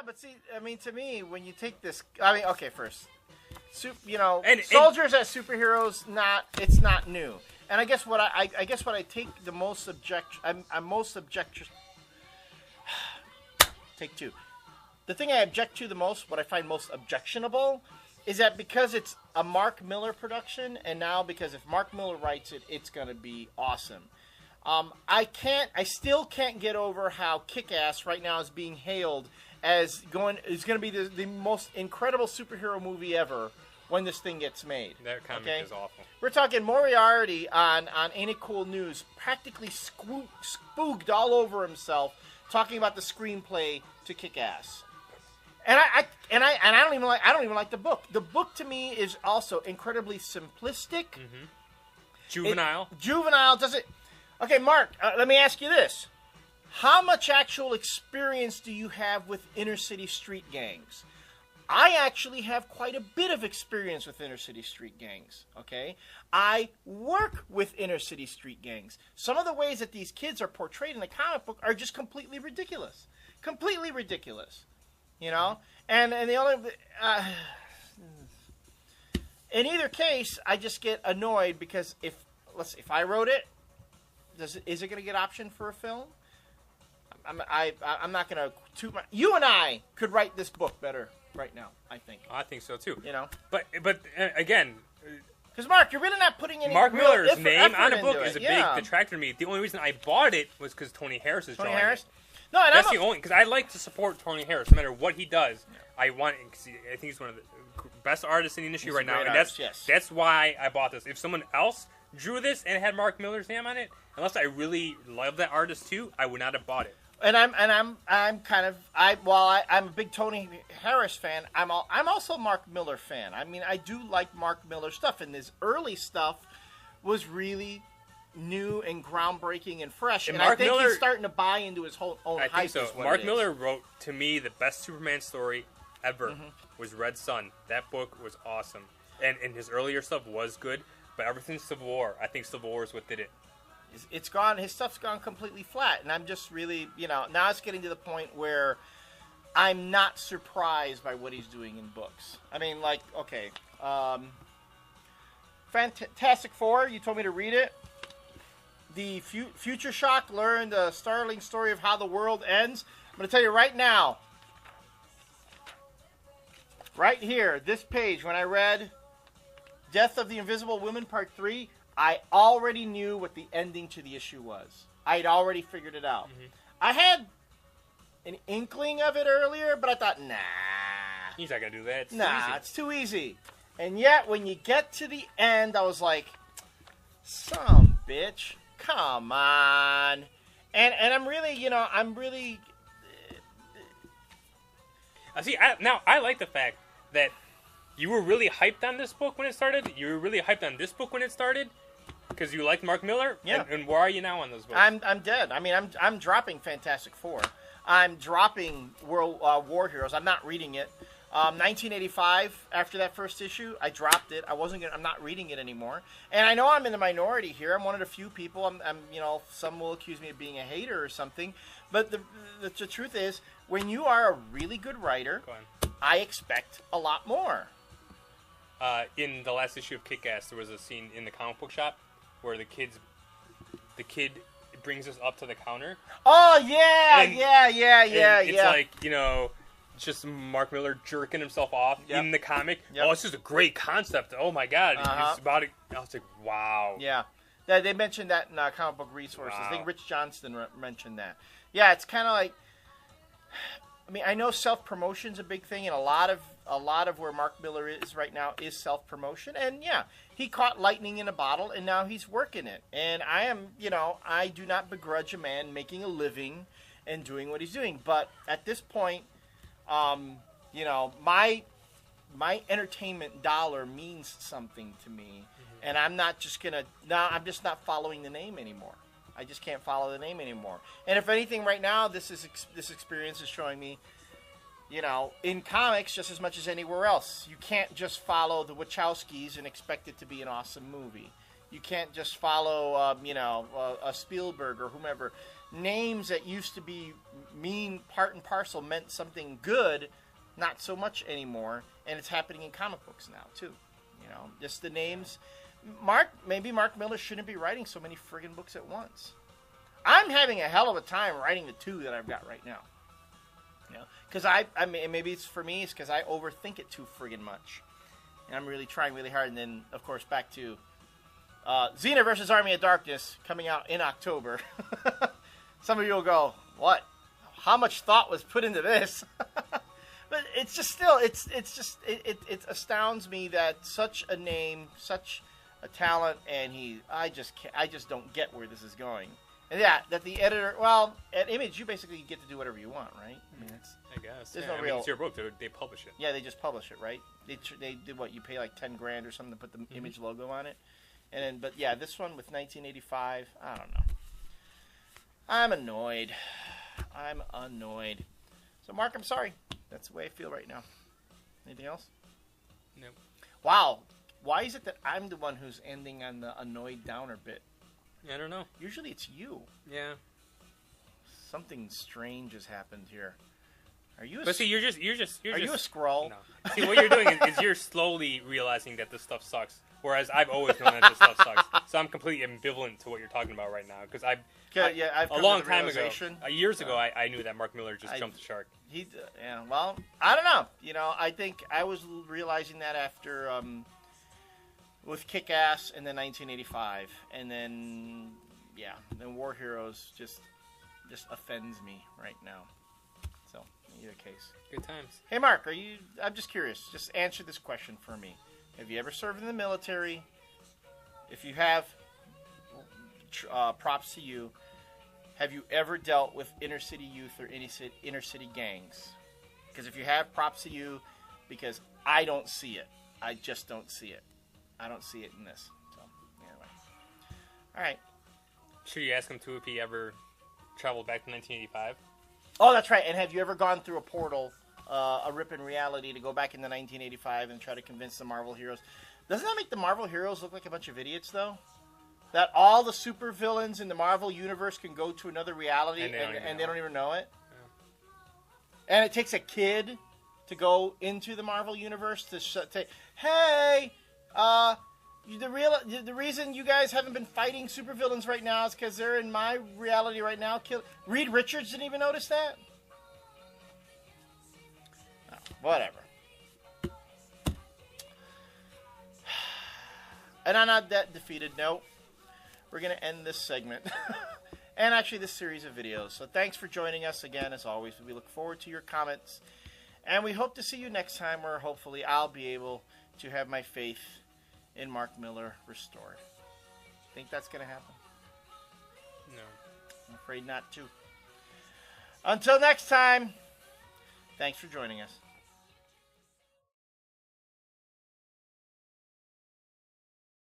but see, I mean, to me, when you take this, I mean, okay, first, soldiers as superheroes, it's not new. And I guess what I take the most I'm most objection. Take two. The thing I object to the most, what I find most objectionable, is that because it's a Mark Millar production, and now because if Mark Millar writes it, it's going to be awesome. I still can't get over how Kick-Ass right now is being hailed as going to be the most incredible superhero movie ever when this thing gets made. That comic is awful. We're talking Moriarty on Ain't It Cool News, practically spooked all over himself, talking about the screenplay to Kick-Ass. And I don't even like the book. The book to me is also incredibly simplistic. Mm-hmm. Juvenile. Does it? Okay, Mark. Let me ask you this: how much actual experience do you have with inner city street gangs? I actually have quite a bit of experience with inner city street gangs. Okay, I work with inner city street gangs. Some of the ways that these kids are portrayed in the comic book are just completely ridiculous. Completely ridiculous. You know, and the only in either case, I just get annoyed because if I wrote it, is it going to get optioned for a film? I'm not going to toot my. You and I could write this book better right now. I think. I think so too. You know, but again. Because Mark, you're really not putting any Mark Millar's name on a book it. is a big detractor to me. The only reason I bought it was because Tony Harris is drawing it. No, and that's the only because I like to support Tony Harris no matter what he does. Yeah. I think he's one of the best artists in the industry right now, and that's why I bought this. If someone else drew this and had Mark Millar's name on it, unless I really love that artist too, I would not have bought it. And I'm a big Tony Harris fan. I'm also a Mark Millar fan. I mean, I do like Mark Millar stuff, and his early stuff was really new and groundbreaking and fresh, and I think he's starting to buy into his own hype. I think so. Mark Millar wrote, to me, the best Superman story ever was Red Sun. That book was awesome, and his earlier stuff was good, but everything Civil War, I think Civil War is what did it. It's gone. His stuff's gone completely flat, and I'm just really, now it's getting to the point where I'm not surprised by what he's doing in books. I mean, like, okay, Fantastic Four. You told me to read it. The Future Shock learned a startling story of how the world ends. I'm going to tell you right now, right here, this page, when I read Death of the Invisible Woman Part 3, I already knew what the ending to the issue was. I had already figured it out. Mm-hmm. I had an inkling of it earlier, but I thought, nah. He's not going to do that. It's too easy. And yet, when you get to the end, I was like, some bitch. Come on. And I'm really, I like the fact that you were really hyped on this book when it started. You were really hyped on this book when it started because you liked Mark Millar. Yeah. And where are you now on those books? I'm dead. I mean, I'm dropping Fantastic Four. I'm dropping World War Heroes. I'm not reading it. 1985, after that first issue, I dropped it. I'm not reading it anymore. And I know I'm in the minority here. I'm one of the few people. I'm some will accuse me of being a hater or something. But the truth is, when you are a really good writer, I expect a lot more. In the last issue of Kick-Ass, there was a scene in the comic book shop where the kid brings us up to the counter. Oh, yeah, yeah. It's like, just Mark Millar jerking himself off in the comic. Yep. Oh, it's just a great concept. Oh, my God. It's about it. I was like, wow. Yeah. They mentioned that in Comic Book Resources. Wow. I think Rich Johnston mentioned that. Yeah, it's kind of like, I mean, I know self-promotion's a big thing, and a lot of where Mark Millar is right now is self-promotion. And, yeah, he caught lightning in a bottle, and now he's working it. And I do not begrudge a man making a living and doing what he's doing. But at this point, my entertainment dollar means something to me, and I'm not just I'm just not following the name anymore. I just can't follow the name anymore. And if anything, right now, this experience is showing me, in comics just as much as anywhere else, you can't just follow the Wachowskis and expect it to be an awesome movie. You can't just follow, a Spielberg or whomever. Names that used to be mean part and parcel meant something good, not so much anymore. And it's happening in comic books now, too. Just the names. Maybe Mark Millar shouldn't be writing so many friggin' books at once. I'm having a hell of a time writing the 2 that I've got right now. Because I mean, maybe it's for me, it's because I overthink it too friggin' much. And I'm really trying really hard. And then, of course, back to Xena versus Army of Darkness coming out in October. Some of you will go, what? How much thought was put into this? But it's just still, it astounds me that such a name, such a talent, and I just don't get where this is going. And yeah, that the editor, well, at Image, you basically get to do whatever you want, right? I mean, I guess. There's no real. It's your book. They publish it. Yeah, they just publish it, right? They did what? You pay like $10,000 or something to put the Image logo on it, and then, but yeah, this one with 1985, I don't know. I'm annoyed. So, Mark, I'm sorry. That's the way I feel right now. Anything else? No. Wow. Why is it that I'm the one who's ending on the annoyed downer bit? I don't know. Usually it's you. Yeah. Something strange has happened here. Are you? But see, you're just. Are you a scroll? No. See, what you're doing is you're slowly realizing that this stuff sucks. Whereas I've always known that this stuff sucks. So I'm completely ambivalent to what you're talking about right now because I've a long time ago, years ago, I knew that Mark Millar just jumped the shark. Well, I don't know. I think I was realizing that after with Kick-Ass and then 1985, and then War Heroes just offends me right now. So in either case, good times. Hey, Mark, I'm just curious. Just answer this question for me. Have you ever served in the military? If you have, props to you. Have you ever dealt with inner city youth or inner city gangs? Because if you have, props to you, because I don't see it. I just don't see it. I don't see it in this. So, anyway. All right. Should you ask him, too, if he ever traveled back to 1985? Oh, that's right. And have you ever gone through a portal, a rip in reality, to go back into 1985 and try to convince the Marvel heroes? Doesn't that make the Marvel heroes look like a bunch of idiots, though? That all the supervillains in the Marvel universe can go to another reality and they don't even know it? Yeah. And it takes a kid to go into the Marvel universe to say, hey, the reason you guys haven't been fighting supervillains right now is because they're in my reality right now. Reed Richards didn't even notice that? Oh, whatever. And on that defeated note, we're going to end this segment. And actually this series of videos. So thanks for joining us again, as always. We look forward to your comments. And we hope to see you next time, where hopefully I'll be able to have my faith in Mark Millar restored. Think that's going to happen? No. I'm afraid not to. Until next time, thanks for joining us.